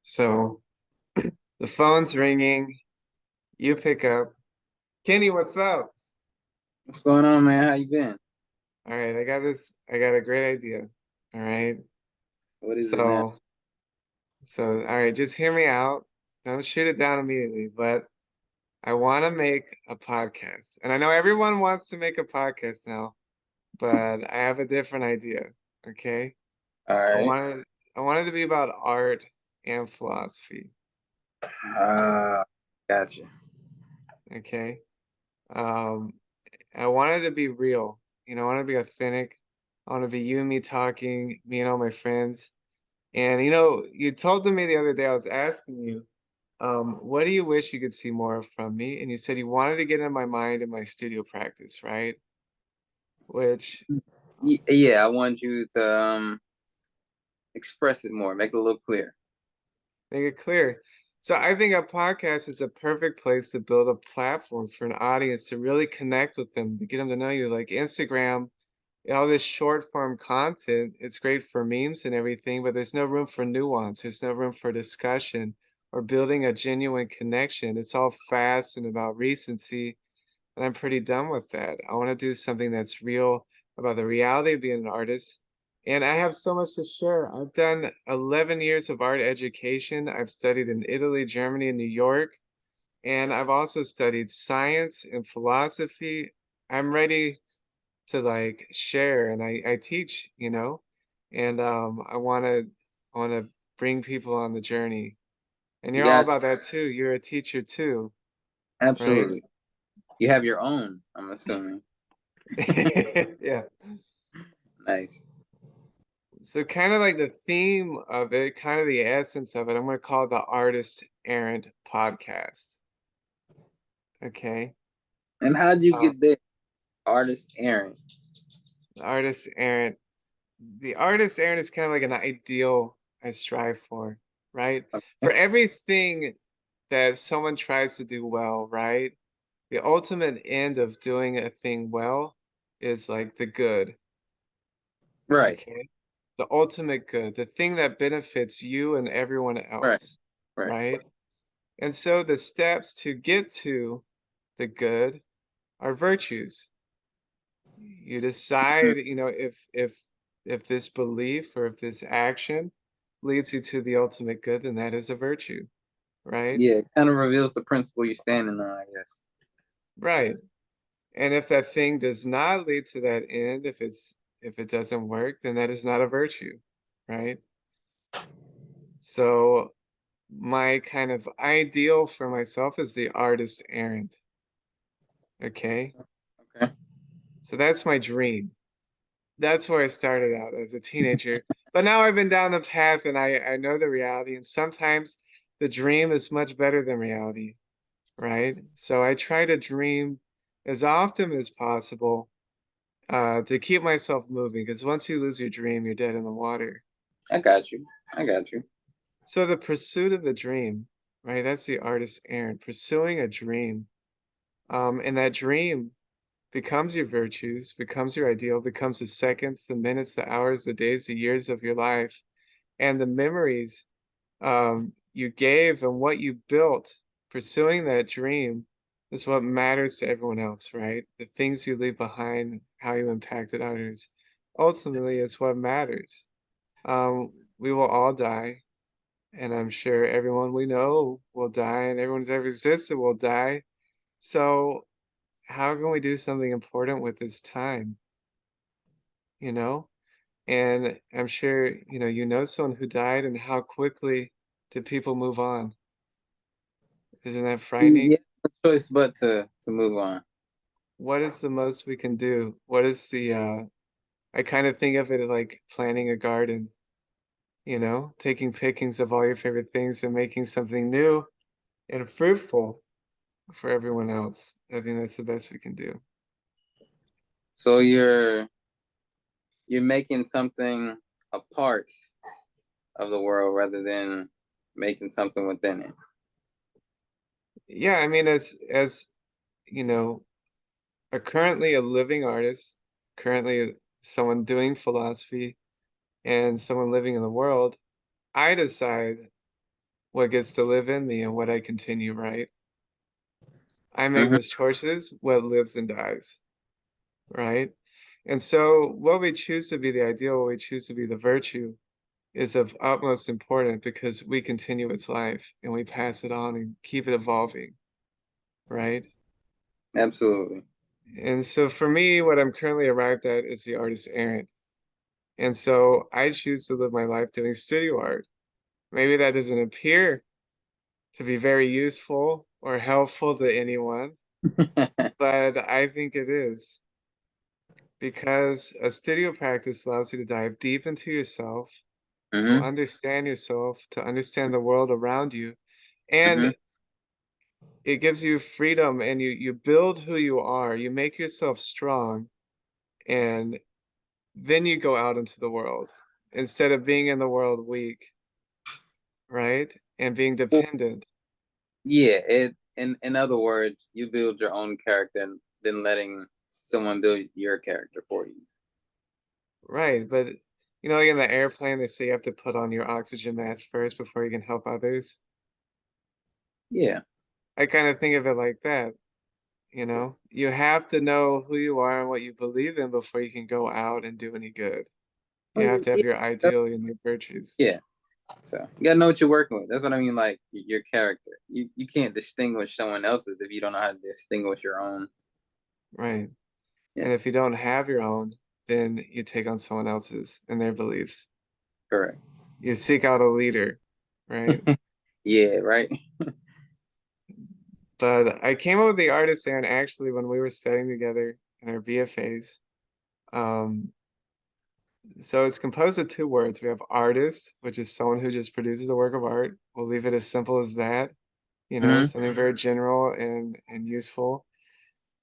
So the phone's ringing. You pick up. Kenny, what's up? What's going on, man? How you been? All right, I got this. I got a great idea. All right. What is it now? So, all right, just hear me out. Don't shoot it down immediately, but I want to make a podcast. And I know everyone wants to make a podcast now, but I have a different idea. Okay. All I right. wanted I wanted to be about art and philosophy. Uh, gotcha. Okay. Um, I wanted to be real. I want to be authentic. I want to be you and me talking, me and all my friends. And you told me the other day, I was asking you, what do you wish you could see more of from me? And you said you wanted to get in my mind in my studio practice, right? Which Yeah, I want you to express it more, make it a little clear. make it clear. So I think a podcast is a perfect place to build a platform for an audience to really connect with them, to get them to know you. Like Instagram, all this short form content, it's great for memes and everything, but there's no room for nuance. There's no room for discussion or building a genuine connection. It's all fast and about recency, and I'm pretty done with that. I want to do something that's real about the reality of being an artist. And I have so much to share. I've done 11 years of art education. I've studied in Italy, Germany, and New York. And I've also studied science and philosophy. I'm ready to like share and I teach, and I want to bring people on the journey. And you're all Gotcha. about that too. You're a teacher too, right? Absolutely. You have your own, I'm assuming. Yeah. Nice. So kind of like the theme of it, kind of the essence of it, I'm going to call it the Artist-Errant podcast. Okay. And how'd you Um, get there? Artist-Errant. the Artist-Errant. The Artist-Errant is kind of like an ideal I strive for, right? For Okay. everything that someone tries to do well, right? The ultimate end of doing a thing well is like the good, Right. okay? The ultimate good, the thing that benefits you and everyone Right. else, Right. right? And so the steps to get to the good are virtues. You Mm. decide, if this belief or if this action leads you to the ultimate good, then that is a virtue, right? Yeah, it kind of reveals the principle you're standing on, I guess. Right. And if that thing does not lead to that end, if it doesn't work, then that is not a virtue, right? So my kind of ideal for myself is the artist errand. Okay. Okay. So that's my dream. That's where I started out as a teenager. But now I've been down the path and I know the reality. And sometimes the dream is much better than reality, right? So I try to dream as often as possible to keep myself moving because once you lose your dream, you're dead in the water. I got you. I got you. So the pursuit of the dream, right? That's the artist errand, pursuing a dream. And that dream becomes your virtues, becomes your ideal, becomes the seconds, the minutes, the hours, the days, the years of your life, and the memories you gave and what you built pursuing that dream is what matters to everyone else, right? The things you leave behind, how you impacted others, ultimately is what matters. We will all die, and I'm sure everyone we know will die, and everyone's ever existed will die. So, how can we do something important with this time? You know? And I'm sure, you know someone who died, and how quickly did people move on? Isn't that Yeah, frightening? no choice but to move on. What is the most we can do? What is I kind of think of it like planting a garden, taking pickings of all your favorite things and making something new and fruitful for everyone else. I think that's the best we can do. So you're making something a part of the world rather than making something within it. Yeah, I mean, as you know, currently a living artist, currently someone doing philosophy and someone living in the world, I decide what gets to live in me and what I continue, right? I make Hmm. those choices, what lives and dies, right? And so what we choose to be the ideal, what we choose to be the virtue is of utmost importance because we continue its life and we pass it on and keep it evolving, right? Absolutely. And so for me, what I'm currently arrived at is the artist errant. And so I choose to live my life doing studio art. Maybe that doesn't appear to be very useful or helpful to anyone, but I think it is because a studio practice allows you to dive deep into yourself, Hmm. to understand the world around you, Hmm. and it gives you freedom and you build who you are. You make yourself strong and then you go out into the world instead of being in the world weak, right? And being dependent. Yeah, it in other words, you build your own character than letting someone build your character for you. Right, but like in the airplane, they say you have to put on your oxygen mask first before you can help others. Yeah, I kind of think of it like that, You have to know who you are and what you believe in before you can go out and do any good. You have to have yeah, your ideal and your virtues. yeah. So you gotta know what you're working with. That's what I mean, like your character. You can't distinguish someone else's if you don't know how to distinguish your own. Right. Yeah, And if you don't have your own, then you take on someone else's and their beliefs. correct. You seek out a leader, right? Yeah, right. But I came up with the artist and actually when we were studying together in our BFAs. Um, so it's composed of two words. We have artist, which is someone who just produces a work of art. We'll leave it as simple as that, Hmm. something very general and useful.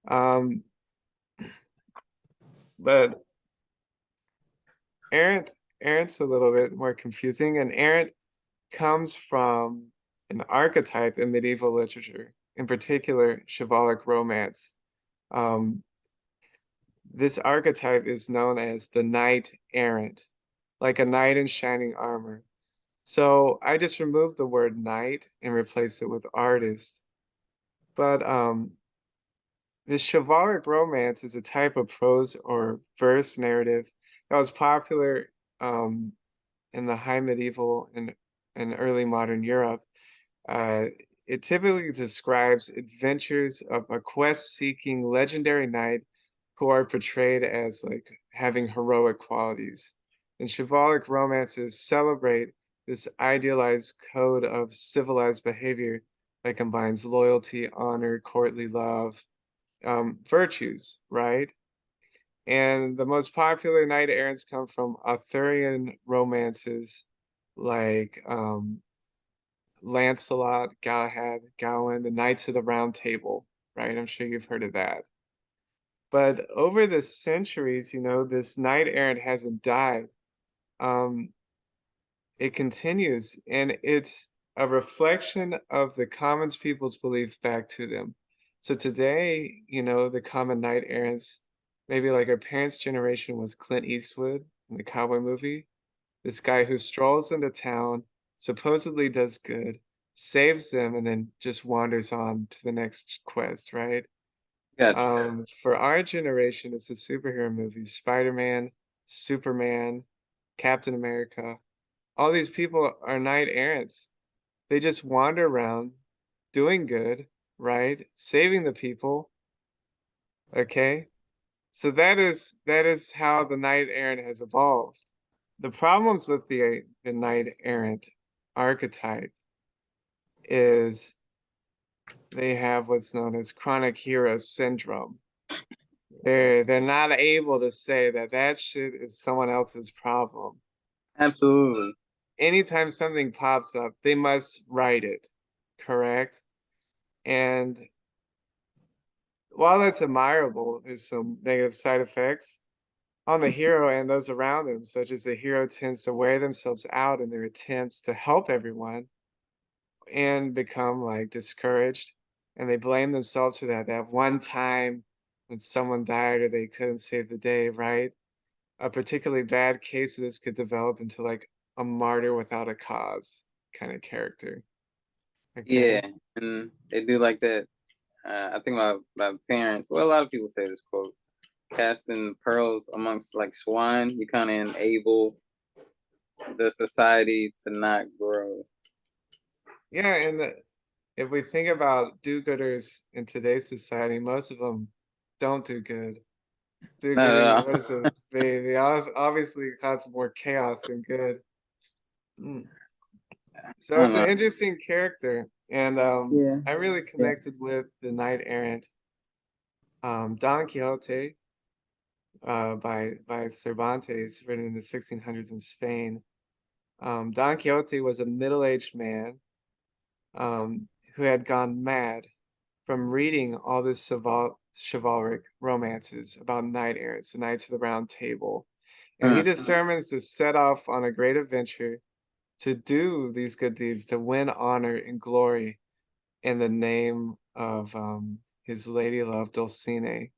Um, but errant, errant's a little bit more confusing, and errant comes from an archetype in medieval literature, in particular chivalric romance. Um, this archetype is known as the knight errant, like a knight in shining armor. So I just removed the word knight and replaced it with artist. But this chivalric romance is a type of prose or verse narrative that was popular um, in the high medieval and early modern Europe. Uh, it typically describes adventures of a quest-seeking legendary knight who are portrayed as like having heroic qualities. And chivalric romances celebrate this idealized code of civilized behavior that combines loyalty, honor, courtly love, virtues, right? And the most popular knight errants come from Arthurian romances like Lancelot, Galahad, Gawain, the Knights of the Round Table, right? I'm sure you've heard of that. But over the centuries, this knight errant hasn't died. Um, it continues, and it's a reflection of the common people's belief back to them. So today, the common knight errants, maybe like our parents' generation was Clint Eastwood in the cowboy movie. This guy who strolls into town, supposedly does good, saves them, and then just wanders on to the next quest, right? Gotcha. For our generation, it's the superhero movies, Spider-Man, Superman, Captain America. All these people are knight errants. They just wander around doing good, right? Saving the people, okay? So that is how the knight errant has evolved. The problems with the knight errant archetype is they have what's known as chronic hero syndrome. They're not able to say that that shit is someone else's problem. Absolutely. Anytime something pops up, they must write it, correct? And while that's admirable, there's some negative side effects on the hero and those around him, such as the hero tends to wear themselves out in their attempts to help everyone and become like discouraged. And they blame themselves for that one time when someone died or they couldn't save the day, right? A particularly bad case of this could develop into like a martyr without a cause kind of character. Yeah, Okay. and they do like that. I think my parents. Well, a lot of people say this quote: "Casting pearls amongst like swine, you kind of enable the society to not grow." Yeah, and if we think about do-gooders in today's society, most of them don't do good. Do-gooding, No, what is it? They obviously cause more chaos than good. Mm. I So don't it's an know. interesting character, and Yeah, I really yeah. connected with the Knight Errant, Don Quixote, by Cervantes, written in the 1600s in Spain. Don Quixote was a middle-aged man who had gone mad from reading all this chivalric romances about knight errants, the Knights of the Round Table. And he Mm, determines to set off on a great adventure to do these good deeds, to win honor and glory in the name of his lady love Dulcinea.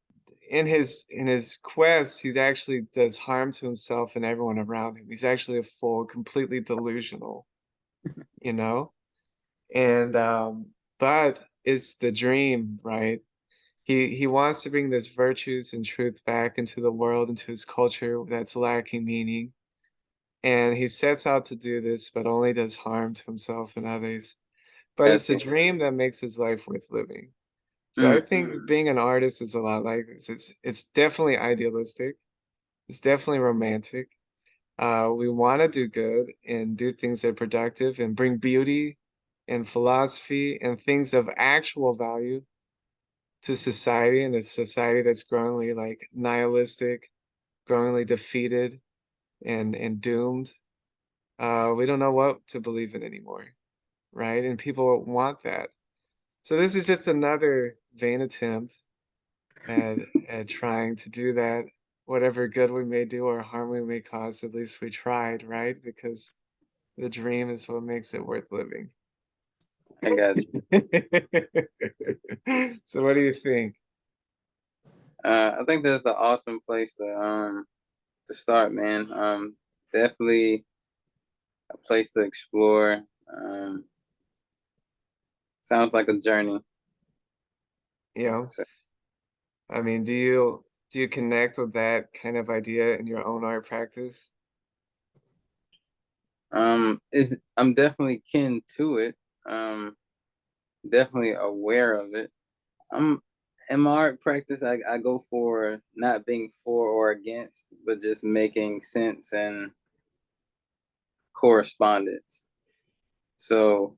In his quest, he's actually does harm to himself and everyone around him. He's actually a fool, completely delusional, you know? And but it's the dream, right? He wants to bring this virtues and truth back into the world, into his culture that's lacking meaning. And he sets out to do this, but only does harm to himself and others. But it's that's a it. dream that makes his life worth living. So I Mm, think being an artist is a lot like this. It's definitely idealistic. It's definitely romantic. We want to do good and do things that are productive and bring beauty and philosophy and things of actual value to society, and a society that's growingly like nihilistic, growingly defeated and doomed. We don't know what to believe in anymore, right? And people want that. So this is just another vain attempt at at trying to do that. Whatever good we may do or harm we may cause, at least we tried, right? Because the dream is what makes it worth living. I got you. So what do you think? I think that's an awesome place to start, man. Definitely a place to explore. Sounds like a journey. You know, So, I mean, do you connect with that kind of idea in your own art practice? is I'm definitely kin to it. Um, Definitely aware of it. I'm in my art practice. I go for not being for or against, but just making sense and correspondence. So,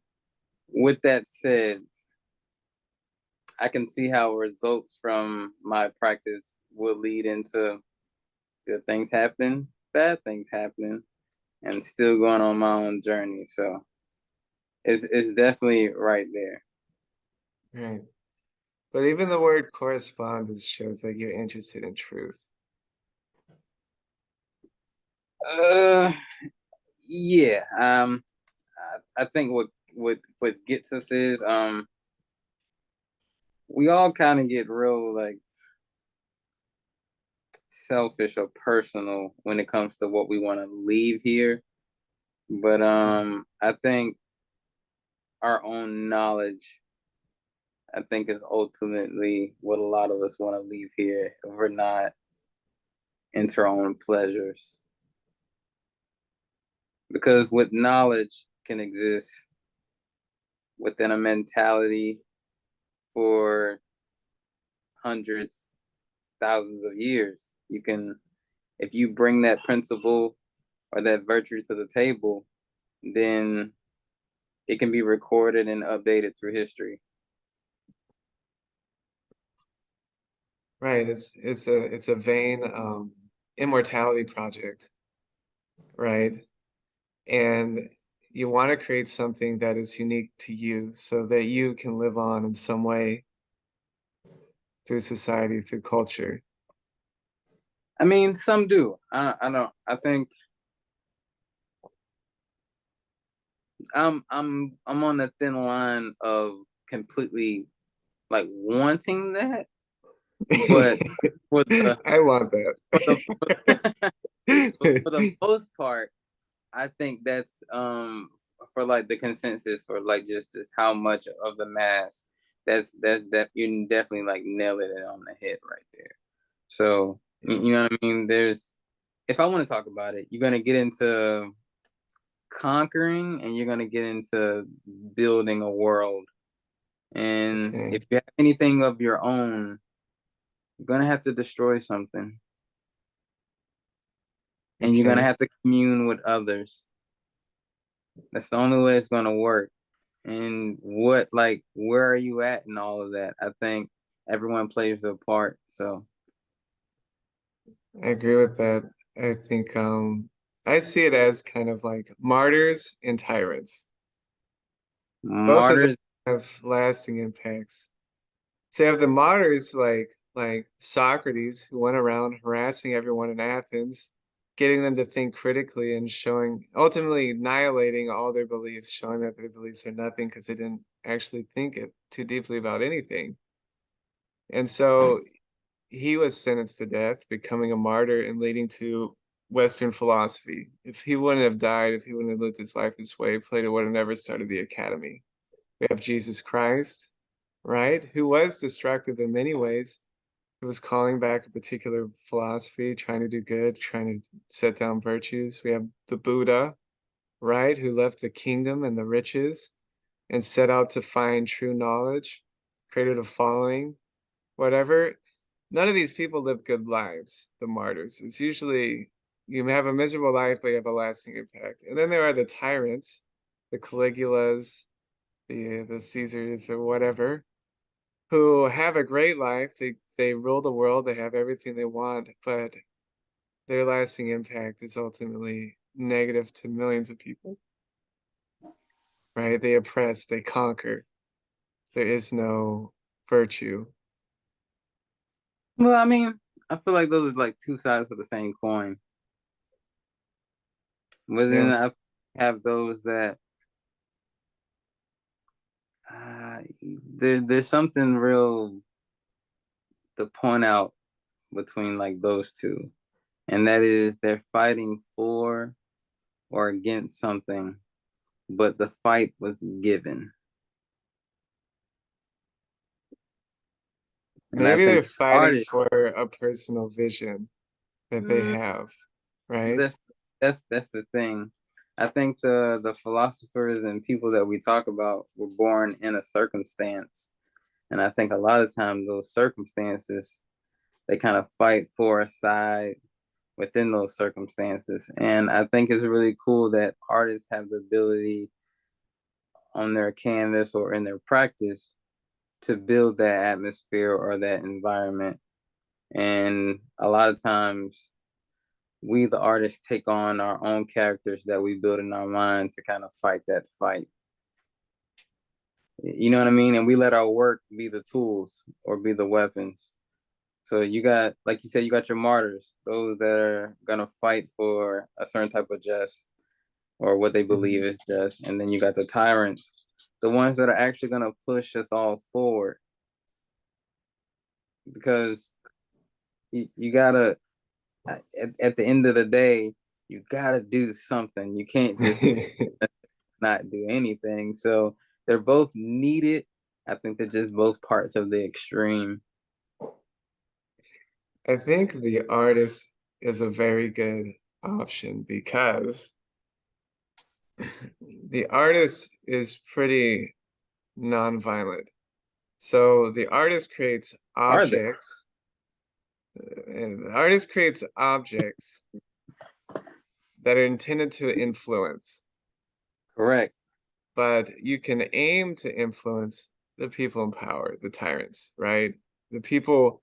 with that said, I can see how results from my practice will lead into good things happening, bad things happening, and still going on my own journey. So it's definitely right there. Right. But even the word correspondence shows that you're interested in truth. Uh, yeah. I think what gets us is we all kind of get real like selfish or personal when it comes to what we want to leave here. But I think our own knowledge, I think, is ultimately what a lot of us want to leave here if we're not into our own pleasures. Because with knowledge can exist within a mentality for hundreds, thousands of years. You can, if you bring that principle or that virtue to the table, then it can be recorded and updated through history. Right. It's a vain immortality project, right? And you want to create something that is unique to you so that you can live on in some way through society, through culture. I mean, some do. I don't. I think I'm on the thin line of completely like wanting that, but for the I want for the that. for the most part, I think that's for like the consensus or like just how much of the mass, that you definitely like nailing it on the head right there. So Yeah. you know what I mean? There's, if I want to talk about it, you're gonna get into conquering and you're gonna get into building a world. And Okay. if you have anything of your own, you're gonna have to destroy something. And you're gonna Okay. have to commune with others. That's the only way it's gonna work. And what, like, where are you at in all of that? I think everyone plays their part. So I agree with that. I think I see it as kind of like martyrs and tyrants. Both of them martyrs, have lasting impacts. So you have the martyrs like Socrates, who went around harassing everyone in Athens, getting them to think critically and showing ultimately annihilating all their beliefs, showing that their beliefs are nothing because they didn't actually think it too deeply about anything. And so he was sentenced to death, becoming a martyr and leading to Western philosophy. If he wouldn't have died, if he wouldn't have lived his life this way, Plato would have never started the academy. We have Jesus Christ, right? Who was destructive in many ways. He was calling back a particular philosophy, trying to do good, trying to set down virtues. We have the Buddha, right? Who left the kingdom and the riches and set out to find true knowledge, created a following, whatever. None of these people live good lives, the martyrs. It's usually you have a miserable life, but you have a lasting impact. And then there are the tyrants, the Caligulas, the Caesars or whatever, who have a great life. They rule the world, they have everything they want, but their lasting impact is ultimately negative to millions of people, right? They oppress, they conquer. There is no virtue. well, I mean, I feel like those are like two sides of the same coin. But then Yeah. I have those that there's something real to point out between like those two, and that is they're fighting for or against something, but the fight was given. And I Maybe they're think fighting artists, for a personal vision that they mm, have, right? that's that's the thing. I think the philosophers and people that we talk about were born in a circumstance, and I think a lot of times those circumstances they kind of fight for a side within those circumstances. And I think it's really cool that artists have the ability on their canvas or in their practice to build that atmosphere or that environment. And a lot of times we, the artists, take on our own characters that we build in our mind to kind of fight that fight. You know what I mean? And we let our work be the tools or be the weapons. So you got, like you said, you got your martyrs, those that are gonna fight for a certain type of just or what they believe Mhm. is just. And then you got the tyrants, the ones that are actually going to push us all forward. Because you got to, at the end of the day, you got to do something. You can't just not do anything. So they're both needed. I think they're just both parts of the extreme. I think the artist is a very good option because the artist is pretty nonviolent. So the artist creates Are they? objects, and the artist creates objects that are intended to influence, Correct. but you can aim to influence the people in power, the tyrants, right? The people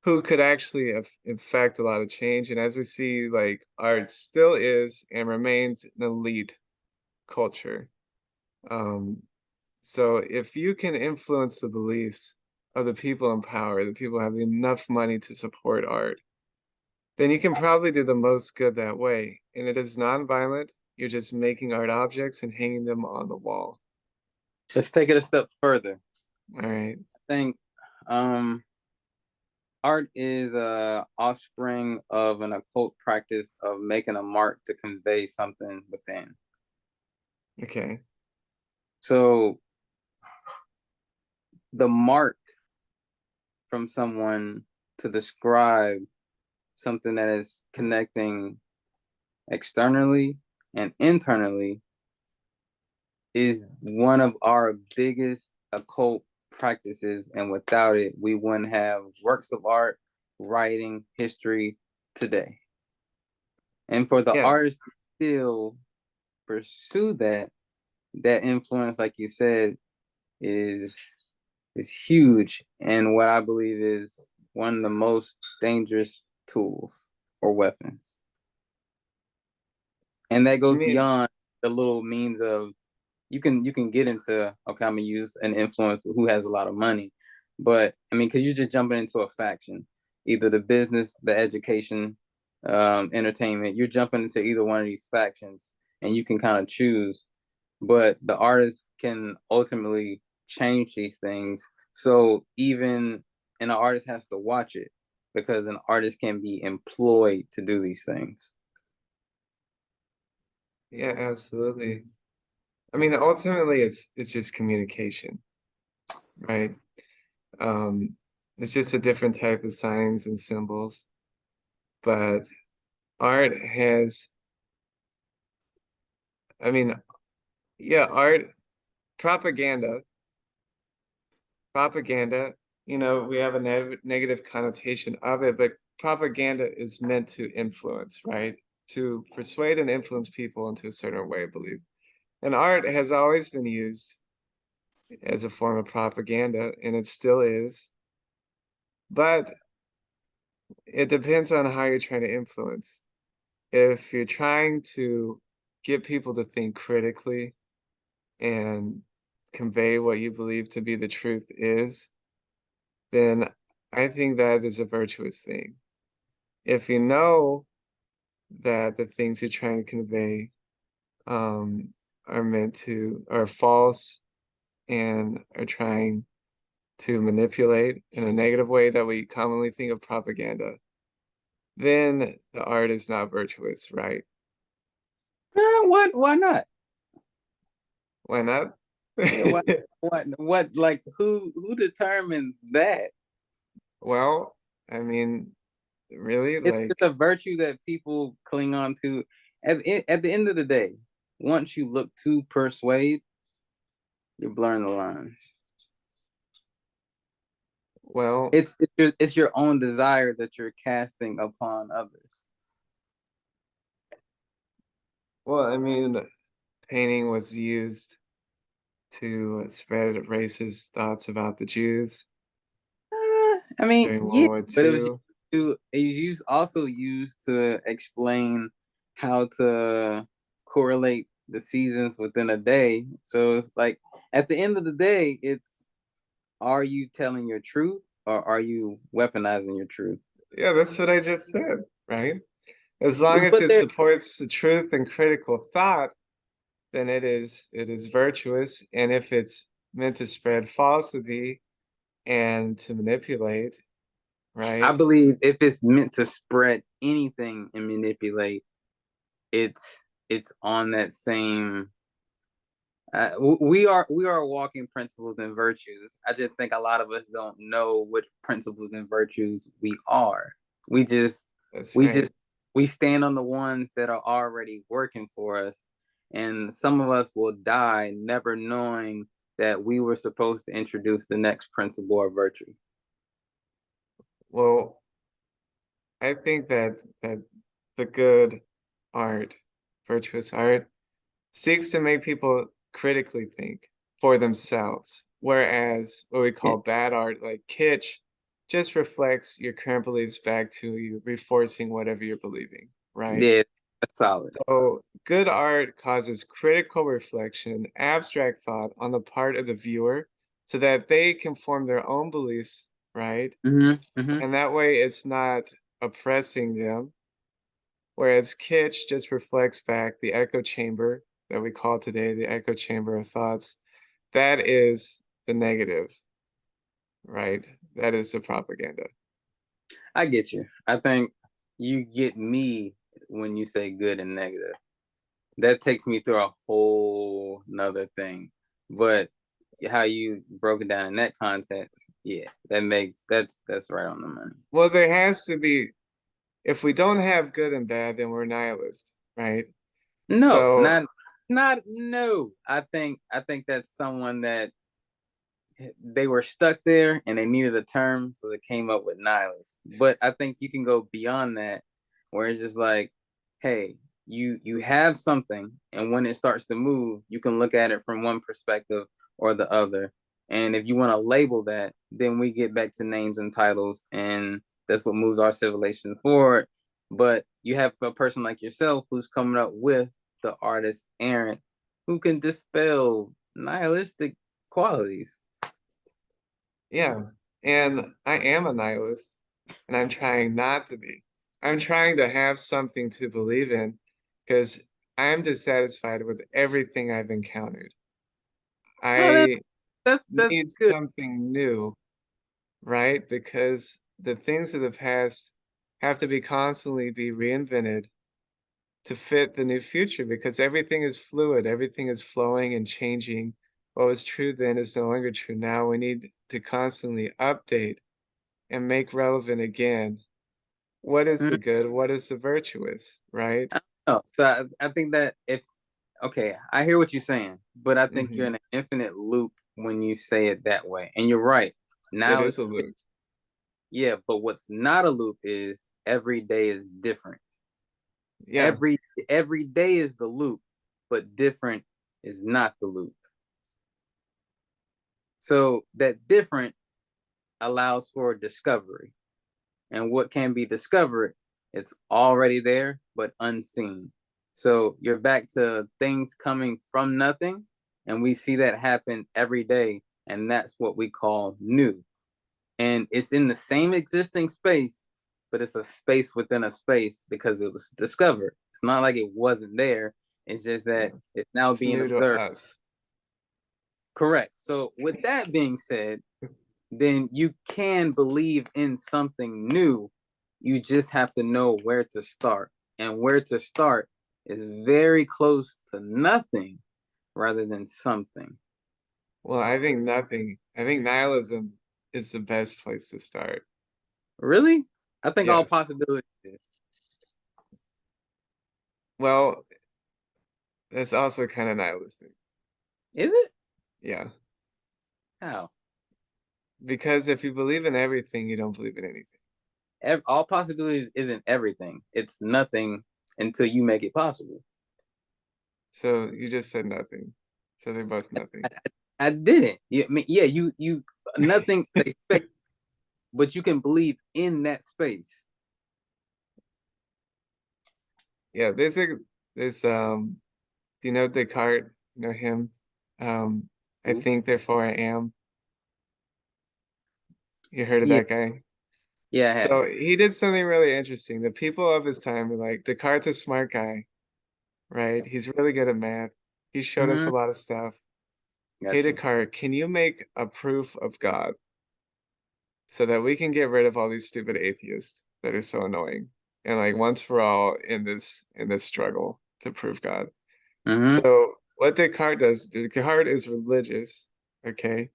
who could actually affect a lot of change. And as we see, like art still is and remains an elite culture. Um, so if you can influence the beliefs of the people in power, the people who have enough money to support art, then you can probably do the most good that way. And it is nonviolent. You're just making art objects and hanging them on the wall. Let's take it a step further. All right. I think um, art is a offspring of an occult practice of making a mark to convey something within. Okay. So the mark from someone to describe something that is connecting externally and internally is one of our biggest occult practices. And without it, we wouldn't have works of art, writing, history today. And for the Yeah. artist to still pursue that influence, like you said, is is huge, and what I believe is one of the most dangerous tools or weapons. And that I goes mean, beyond the little means of you can get into, okay, I'm gonna use an influence who has a lot of money, but I mean, because you're just jumping into a faction, either the business, the education, entertainment. You're jumping into either one of these factions, and you can kind of choose. But the artist can ultimately change these things. So even and an artist has to watch it because an artist can be employed to do these things. yeah, absolutely. I mean, ultimately, it's just communication, right? Um, it's just a different type of signs and symbols, but art has, I mean, yeah, art, propaganda, propaganda, we have a negative connotation of it, but propaganda is meant to influence, right? To persuade and influence people into a certain way of belief. And art has always been used as a form of propaganda, and it still is. But it depends on how you're trying to influence. If you're trying to get people to think critically and convey what you believe to be the truth is, then I think that is a virtuous thing. If you know that the things you're trying to convey are false and are trying to manipulate in a negative way that we commonly think of propaganda, then the art is not virtuous, right? What? Why not? Why not? Yeah, what? What? Like who determines that? Well, I mean, really, It's like, a virtue that people cling on to. At the end of the day, once you look to persuade, you're blurring the lines. well, It's your own desire that you're casting upon others. I mean, painting was used to spread racist thoughts about the Jews I mean, during yeah, World War but II. it was also used to explain how to correlate the seasons within a day. So it's like at the end of the day, it's, are you telling your truth or are you weaponizing your truth? Yeah, that's what I just said, right? As long as But it there, supports the truth and critical thought, then it is virtuous. And if it's meant to spread falsity and to manipulate, I right? believe if it's meant to spread anything and manipulate, it's it's on that same. We are walking principles and virtues. I just think a lot of us don't know what principles and virtues we are. We just That's we right. just we stand on the ones that are already working for us, and some of us will die never knowing that we were supposed to introduce the next principle or virtue. Well, I think that the good art, virtuous art, seeks to make people critically think for themselves, whereas what we Yeah, call bad art, like kitsch, just reflects your current beliefs back to you, reinforcing whatever you're believing, right? yeah, that's solid. So good art causes critical reflection, abstract thought on the part of the viewer so that they can form their own beliefs, right? Hmm. And that way it's not oppressing them. Whereas kitsch just reflects back the echo chamber that we call today the echo chamber of thoughts. That is the negative, right? That is the propaganda. I get you. I think you get me when you say good and negative. That takes me through a whole whole nother thing. But how you broke it down in that context, yeah, that's right on the money. Well, there has to be, if we don't have good and bad, then we're nihilist, right? No, So, not no. I think that's someone that they were stuck there and they needed a term, so they came up with nihilist. But I think you can go beyond that, where it's just like, hey, you have something, and when it starts to move, you can look at it from one perspective or the other. And if you want to label that, then we get back to names and titles, and that's what moves our civilization forward. But you have a person like yourself who's coming up with the artist errant, who can dispel nihilistic qualities. yeah. And I am a nihilist, and I'm trying not to be. I'm trying to have something to believe in because I'm dissatisfied with everything I've encountered. Oh, I that's need good. something new, right? Because the things of the past have to be constantly be reinvented to fit the new future because everything is fluid, everything is flowing and changing. What was true then is no longer true now. We need to constantly update and make relevant again. What is Mhm. the good? What is the virtuous, right? Oh, so I think that if okay, I hear what you're saying, but I think you're Hmm. in an infinite loop when you say it that way. And you're right. It Now is a it's loop. yeah, but what's not a loop is every day is different. Yeah. Every every day is the loop, but different is not the loop. So that different allows for discovery. And what can be discovered, it's already there, but unseen. So you're back to things coming from nothing. And we see that happen every day. And that's what we call new. And it's in the same existing space, but it's a space within a space because it was discovered. It's not like it wasn't there. It's just that Yeah. it's now It's being new to observed. us. Correct. So, with that being said, then you can believe in something new. You just have to know where to start. And where to start is very close to nothing rather than something. Well, I think nihilism is the best place to start. Really? I think all Yes. possibilities is. Well, that's also kind of nihilistic. Is it? Yeah. How? Because if you believe in everything, you don't believe in anything. All possibilities isn't everything. It's nothing until you make it possible. So you just said nothing. So they're both I, nothing. I didn't. Yeah, yeah, you nothing is a space, but you can believe in that space. Yeah, there's you know Descartes, you know him. Um, I Ooh. think therefore I am. You heard of Yeah, that guy? yeah, I have. So he did something really interesting. The people of his time were like, Descartes is a smart guy, right? He's really good at math. He showed us Mm-hmm. a lot of stuff. Hey Got you. Descartes, can you make a proof of God so that we can get rid of all these stupid atheists that are so annoying and like once for all in this struggle to prove God? Mm-hmm. So what Descartes does, Descartes is religious, okay?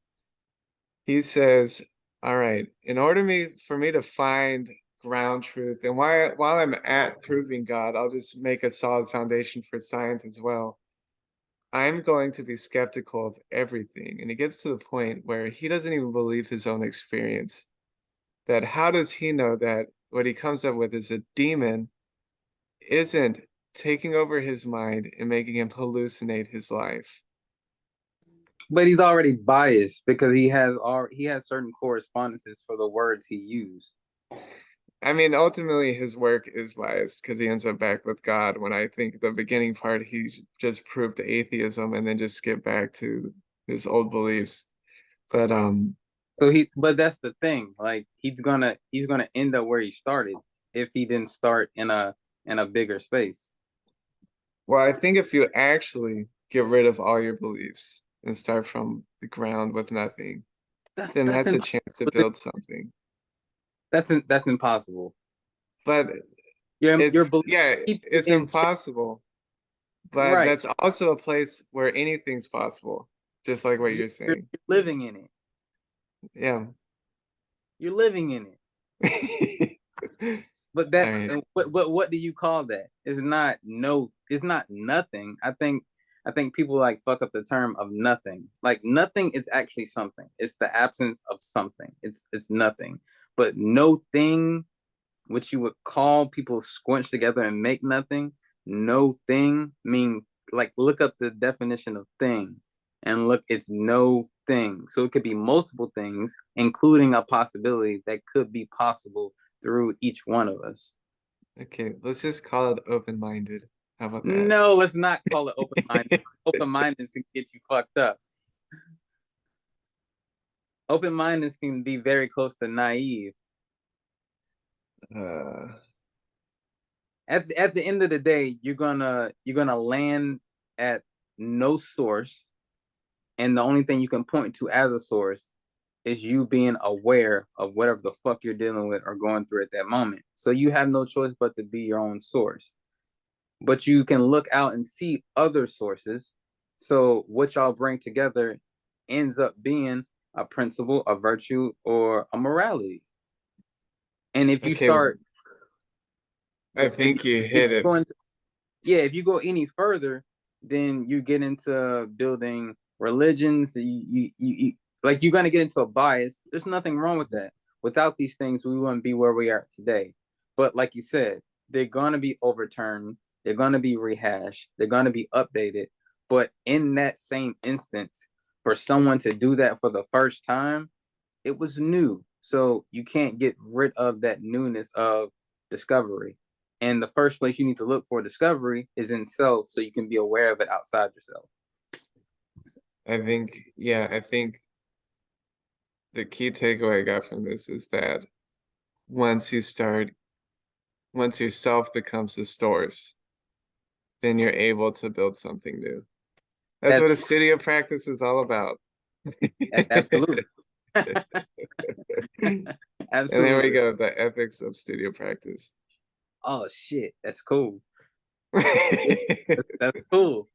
He says, all right, in order for me to find ground truth, and while I'm at proving God, I'll just make a solid foundation for science as well. I'm going to be skeptical of everything. And he gets to the point where he doesn't even believe his own experience. That how does he know that what he comes up with is a demon isn't taking over his mind and making him hallucinate his life? But he's already biased because he has certain correspondences for the words he used. I mean, ultimately, his work is biased because he ends up back with God. When I think the beginning part, he's just proved atheism and then just skipped back to his old beliefs. But But that's the thing. Like he's gonna end up where he started if he didn't start in a bigger space. well, I think if you actually get rid of all your beliefs and start from the ground with nothing, That's then that's that's a impossible. chance to build something. That's impossible. But Your it's belief yeah, keeps you it's in check. impossible. but Right. that's also a place where anything's possible, just like what You're, you're you're saying. living in it. Yeah. You're living in it. But All that right. what do you call that? It's not no, it's not nothing. I think people like fuck up the term of nothing. Like nothing is actually something. It's the absence of something. It's nothing. But no thing, which you would call people squinch together and make nothing, no thing mean like look up the definition of thing and look, it's no thing. So it could be multiple things, including a possibility that could be possible through each one of us. Okay, let's just call it open-minded. How about that? No, let's not call it open minded. Open mindedness can get you fucked up. Open mindedness can be very close to naive. Uh, At the end of the day, you're gonna land at no source, and the only thing you can point to as a source is you being aware of whatever the fuck you're dealing with or going through at that moment. So you have no choice but to be your own source. But you can look out and see other sources. So what y'all bring together ends up being a principle, a virtue, or a morality. And if you okay, start, I if think you if hit you it. go into, yeah, if you go any further, then you get into building religions. Like you're gonna get into a bias. There's nothing wrong with that. Without these things, we wouldn't be where we are today. But like you said, they're gonna be overturned. They're gonna be rehashed. They're gonna be updated. But in that same instance, for someone to do that for the first time, it was new. So you can't get rid of that newness of discovery. And the first place you need to look for discovery is in self so you can be aware of it outside yourself. I think, yeah, I think the key takeaway I got from this is that once you start, once yourself becomes the source, then you're able to build something new. That's what a That's studio practice is all about. absolutely. And there we Absolutely. go, the ethics of studio practice. Oh shit, that's cool. That's cool.